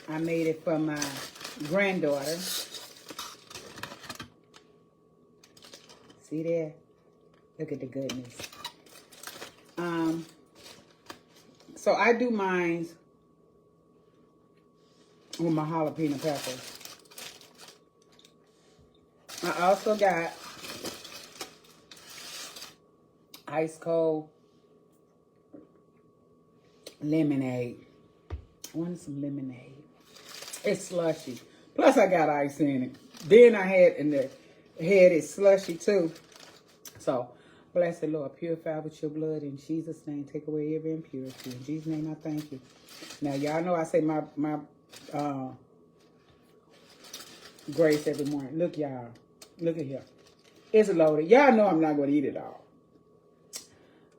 I made it for my granddaughter. See there? Look at the goodness. So I do mine with my jalapeno peppers. I also got ice cold lemonade. I wanted some lemonade. It's slushy. Plus I got ice in it. Then I had in the head it's slushy too. So bless the Lord, purify with your blood in Jesus' name. Take away every impurity. In Jesus' name I thank you. Now y'all know I say my grace every morning. Look y'all. Look at here. It's loaded. Y'all know I'm not going to eat it all.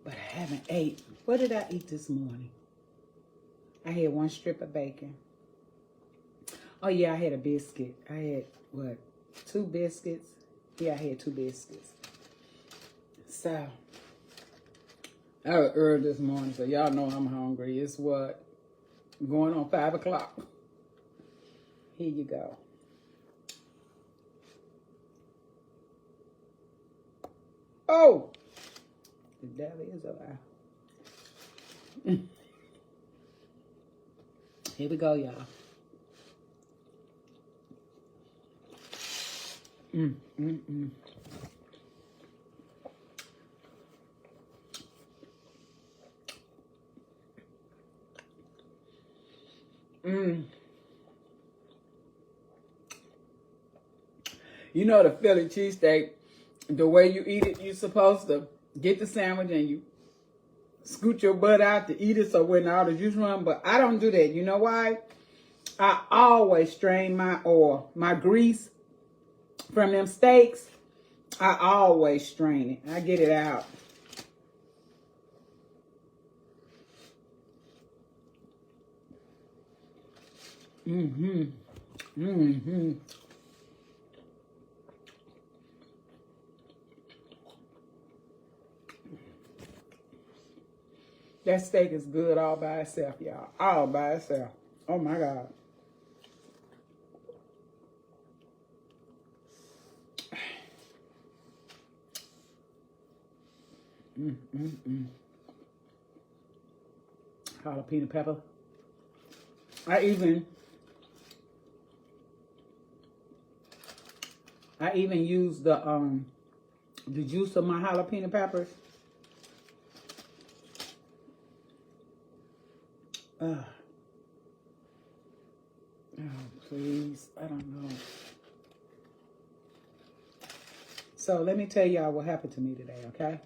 But I haven't ate. What did I eat this morning? I had 1 strip of bacon. Oh, yeah, I had a biscuit. I had, what, 2 biscuits? Yeah, I had 2 biscuits. So, I was early this morning, so y'all know I'm hungry. It's what? Going on 5 o'clock. Here you go. Oh! The devil is alive. Here we go, y'all. You know the Philly cheesesteak, the way you eat it, you're supposed to get the sandwich and you scoot your butt out to eat it so when all the juice run, but I don't do that. You know why? I always strain my oil, my grease from them steaks. I always strain it. I get it out. That steak is good all by itself, y'all. All by itself. Oh, my God. Jalapeno pepper. I even use the juice of my jalapeno peppers. Oh, please. I don't know. So let me tell y'all what happened to me today, okay?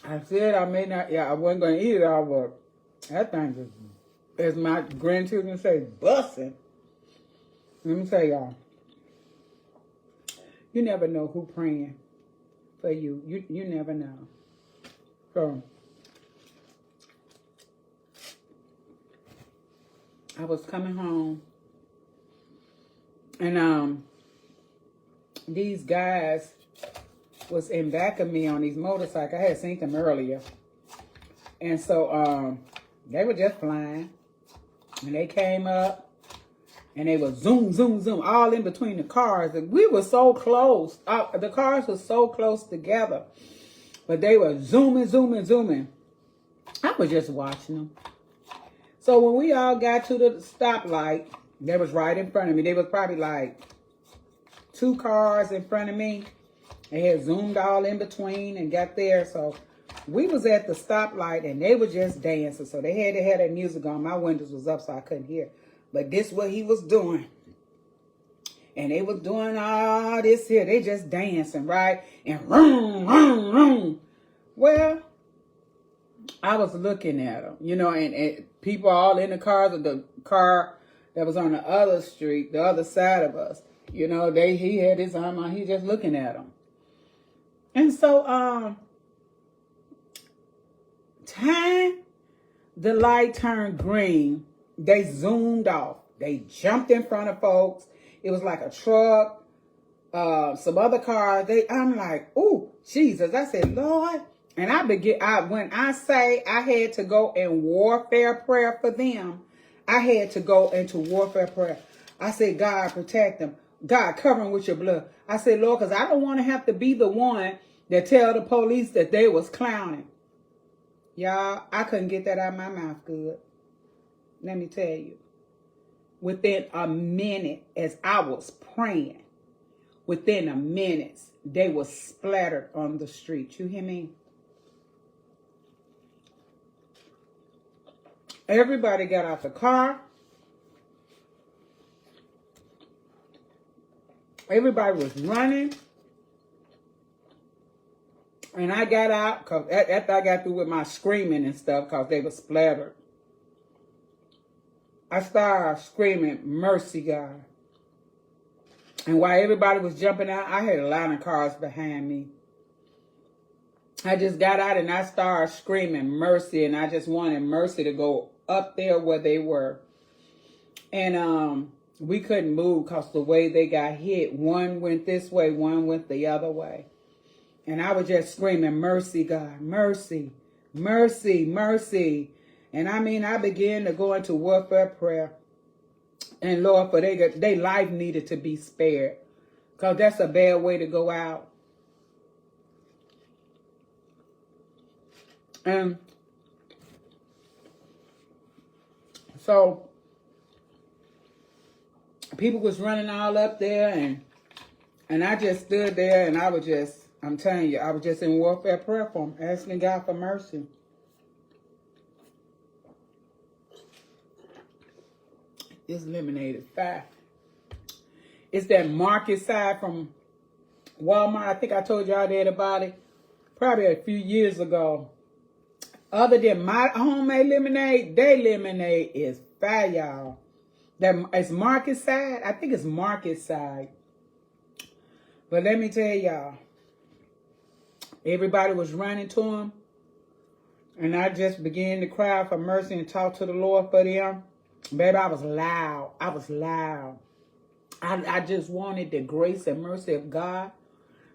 I said I may not, I wasn't going to eat it all, but that thing is, as my grandchildren say, busting. Let me tell y'all, you never know who praying for you. You never know. So, I was coming home, and these guys was in back of me on these motorcycles. I had seen them earlier. And so they were just flying. And they came up and they were zoom, zoom, zoom, all in between the cars. And we were so close. The cars were so close together. But they were zooming, zooming, zooming. I was just watching them. So when we all got to the stoplight, they was right in front of me. They was probably like 2 cars in front of me. They had zoomed all in between and got there. So we was at the stoplight and they were just dancing. So they had to have their music on. My windows was up so I couldn't hear. But this what he was doing. And they was doing all this here. They just dancing, right? And vroom, vroom, vroom. Well, I was looking at them, you know, and people all in the cars, of the car that was on the other street, the other side of us. You know, he had his arm on. He just looking at them. And so, time the light turned green, they zoomed off. They jumped in front of folks It was like a truck, some other cars. I'm like, oh, Jesus. I said, Lord. And when I say I had to go in warfare prayer for them, I had to go into warfare prayer. I said, God, protect them. God, cover them with your blood. I said, Lord, because I don't want to have to be the one that tell the police that they was clowning. Y'all, I couldn't get that out of my mouth good. Let me tell you. Within a minute, as I was praying, within a minute, they were splattered on the street. You hear me? Everybody got out the car. Everybody was running. And I got out because after I got through with my screaming and stuff because they were splattered. I started screaming, mercy, God. And while everybody was jumping out, I had a line of cars behind me. I just got out and I started screaming mercy. And I just wanted mercy to go up there where they were. And we couldn't move because the way they got hit, one went this way, one went the other way. And I was just screaming, mercy, God, mercy, mercy, mercy. And I mean, I began to go into warfare prayer. And Lord, for their life needed to be spared. Because that's a bad way to go out. And so people was running all up there. And I just stood there and I was just, I'm telling you, I was just in warfare prayer for them, asking God for mercy. This lemonade is fire. It's that market side from Walmart. I think I told y'all that about it probably a few years ago. Other than my homemade lemonade, their lemonade is fire, y'all. It's market side. I think it's market side. But let me tell y'all, everybody was running to him. And I just began to cry for mercy and talk to the Lord for them. Baby, I was loud. I was loud. I just wanted the grace and mercy of God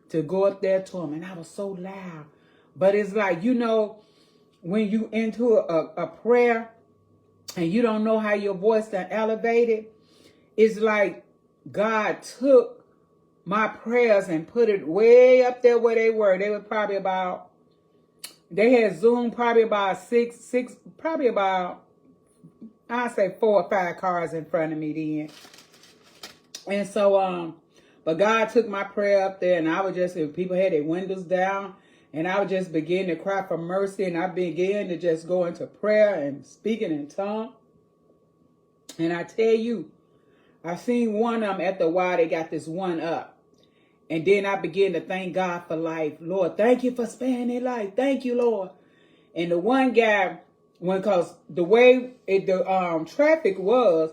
to go up there to him. And I was so loud. But it's like, you know, when you into a prayer and you don't know how your voice done elevated, it's like God took my prayers and put it way up there where they were. They were probably about, they had Zoom probably about probably about, I'd say 4 or 5 cars in front of me then. And so, but God took my prayer up there and I would just, if people had their windows down, and I would just begin to cry for mercy and I began to just go into prayer and speaking in tongues. And I tell you, I seen one of them at the while they got this one up. And then I began to thank God for life. Lord, thank you for sparing their life. Thank you, Lord. And the one guy, because the way the traffic was,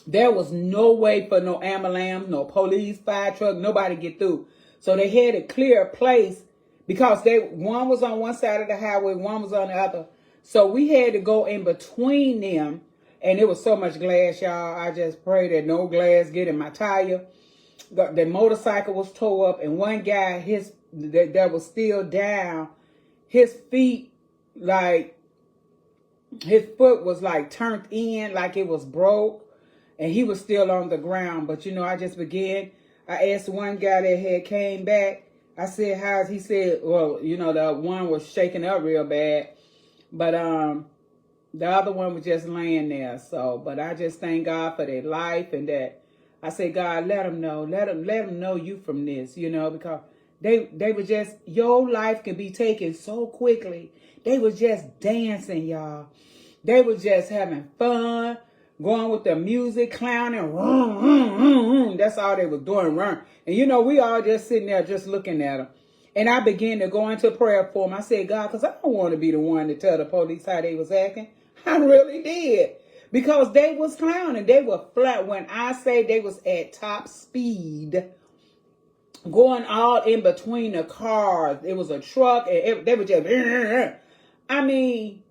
there was no way for no ambulance, no police, fire truck, nobody get through. So they had to clear a place because one was on one side of the highway, one was on the other. So we had to go in between them. And it was so much glass, y'all. I just pray that no glass get in my tire. The motorcycle was tore up. And one guy, that was still down, his feet, like, his foot was like turned in, like it was broke. And he was still on the ground. But, you know, I just began. I asked one guy that had came back. I said, how's he? Said, well, you know, the one was shaking up real bad. But the other one was just laying there. So, but I just thank God for their life. And that I say, God, let them know. Let them know you from this, you know, because they were just, your life can be taken so quickly. They was just dancing, y'all. They was just having fun. Going with the music, clowning, that's all they was doing, run. And you know, we all just sitting there just looking at them. And I began to go into prayer for them. I said, God, because I don't want to be the one to tell the police how they was acting. I really did. Because they was clowning. They were flat. When I say they was at top speed, going all in between the cars. It was a truck. And they were just, I mean,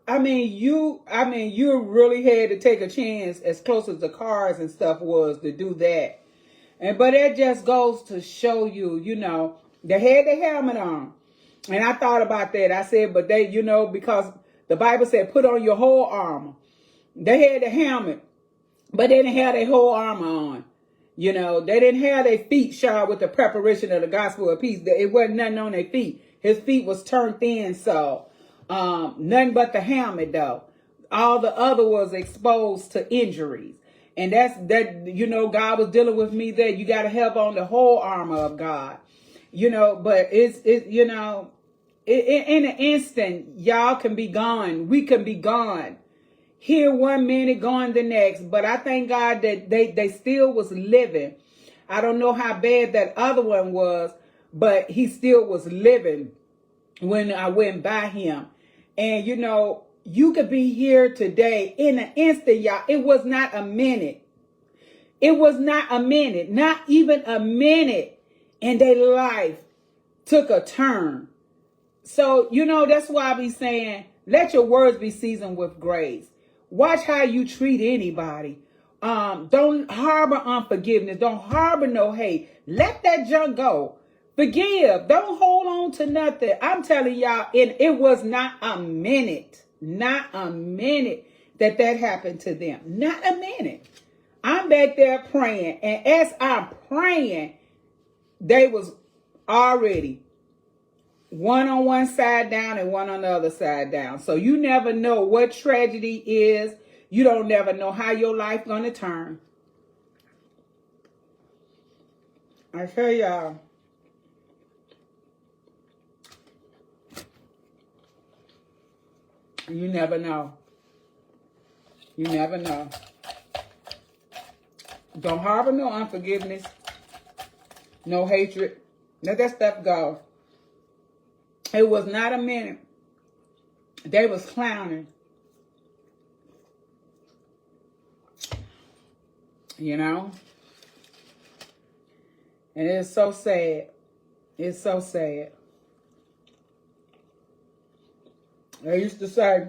you really had to take a chance as close as the cars and stuff was to do that. But it just goes to show you, they had the helmet on. And I thought about that. I said, but they, because the Bible said, put on your whole armor. They had the helmet, but they didn't have their whole armor on. They didn't have their feet shod with the preparation of the gospel of peace. It wasn't nothing on their feet. His feet was turned thin, so nothing but the helmet, though. All the other was exposed to injuries. And God was dealing with me there. You got to have on the whole armor of God. But in an instant, y'all can be gone. We can be gone. Here 1 minute, gone the next. But I thank God that they still was living. I don't know how bad that other one was, but he still was living when I went by him. And, you could be here today in an instant, y'all. It was not a minute. It was not a minute, not even a minute. And their life took a turn. So, that's why I be saying, let your words be seasoned with grace. Watch how you treat anybody. Don't harbor unforgiveness. Don't harbor no hate. Let that junk go. Forgive. Don't hold on to nothing. I'm telling y'all, it was not a minute that happened to them. Not a minute. I'm back there praying. And as I'm praying, they was already one on one side down and one on the other side down. So you never know what tragedy is. You don't never know how your life gonna turn. I tell y'all. You never know. You never know. Don't harbor no unforgiveness. No hatred. Let that stuff go. It was not a minute. They was clowning. And it's so sad. It's so sad. I used to say,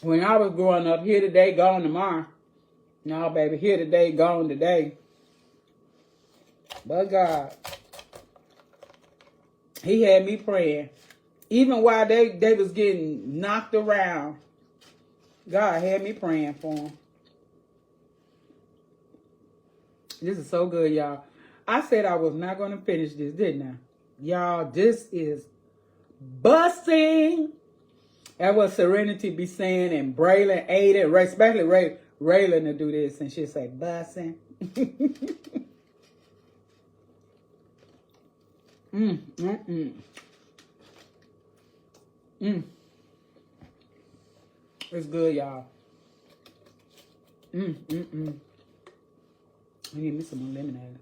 when I was growing up, here today, gone tomorrow. No, baby, here today, gone today. But God, he had me praying. Even while they was getting knocked around, God had me praying for them. This is so good, y'all. I said I was not going to finish this, didn't I? Y'all, this is busting. That's what Serenity be saying, and Braylon ate it, especially Raylan to do this, and she'll say, busting. It's good, y'all. I need me some more lemonade.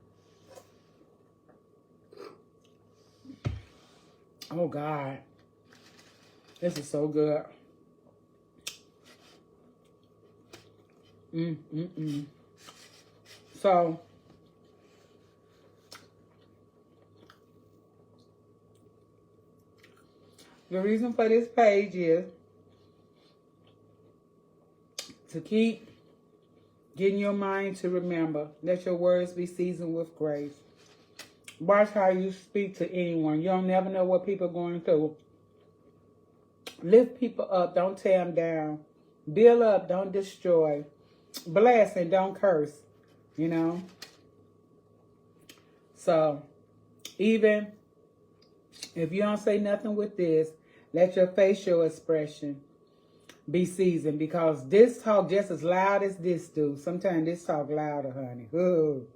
Oh, God. This is so good. So, the reason for this page is to keep getting your mind to remember. Let your words be seasoned with grace. Watch how you speak to anyone. You don't never know what people are going through. Lift people up. Don't tear them down. Build up. Don't destroy. Bless and don't curse. So, even if you don't say nothing with this, let your facial expression be seasoned, because this talk just as loud as this do. Sometimes this talk louder, honey. Ooh,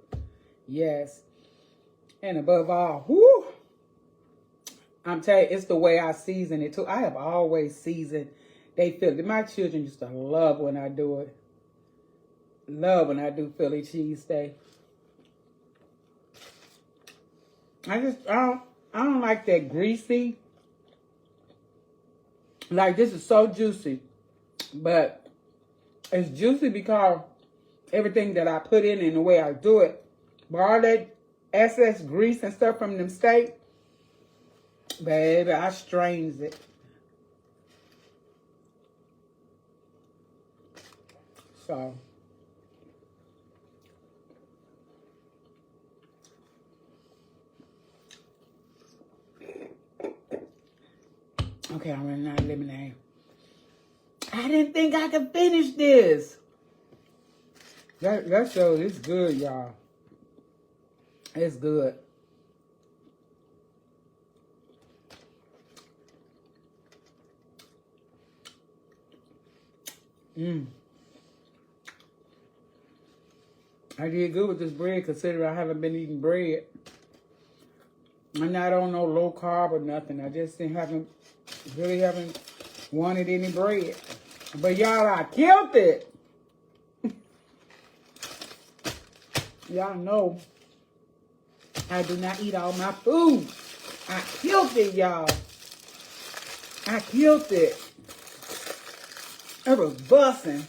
yes. And above all, whoo, I'm telling you, it's the way I season it too. I have always seasoned. They feel it. My children used to love when I do it. Love when I do Philly cheesesteak. I don't like that greasy. Like, this is so juicy. But it's juicy because everything that I put in and the way I do it. But all that excess grease and stuff from them steak, Baby, I strains it. So. Okay, I'm running out of lemonade. I didn't think I could finish this. That shows it's good, y'all. It's good. I did good with this bread considering I haven't been eating bread. I'm not on no low carb or nothing. I just really haven't wanted any bread. But y'all, I killed it. Y'all know I do not eat all my food. I killed it, y'all. I killed it. It was busting.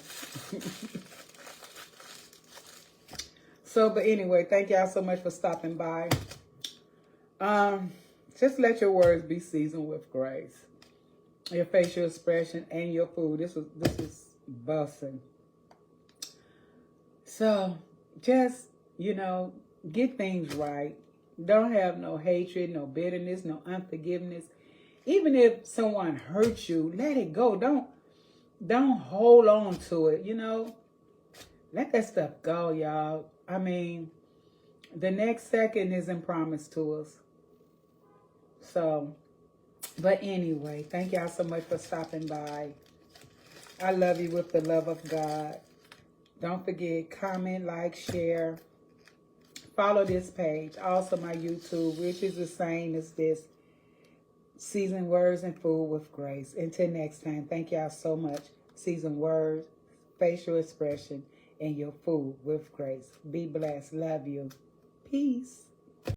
So, but anyway, thank y'all so much for stopping by. Just let your words be seasoned with grace. Your facial expression and your food. This is busting. So, just, you know, get things right. Don't have no hatred, no bitterness, no unforgiveness. Even if someone hurts you, let it go. Don't hold on to it, you know. Let that stuff go, y'all. I mean, the next second isn't promised to us. So, but anyway, thank y'all so much for stopping by. I love you with the love of God. Don't forget, comment, like, share. Follow this page. Also my YouTube, which is the same as this. Seasoned Words and Food with Grace. Until next time, thank y'all so much. Seasoned words, facial expression, and your food with grace. Be blessed. Love you. Peace.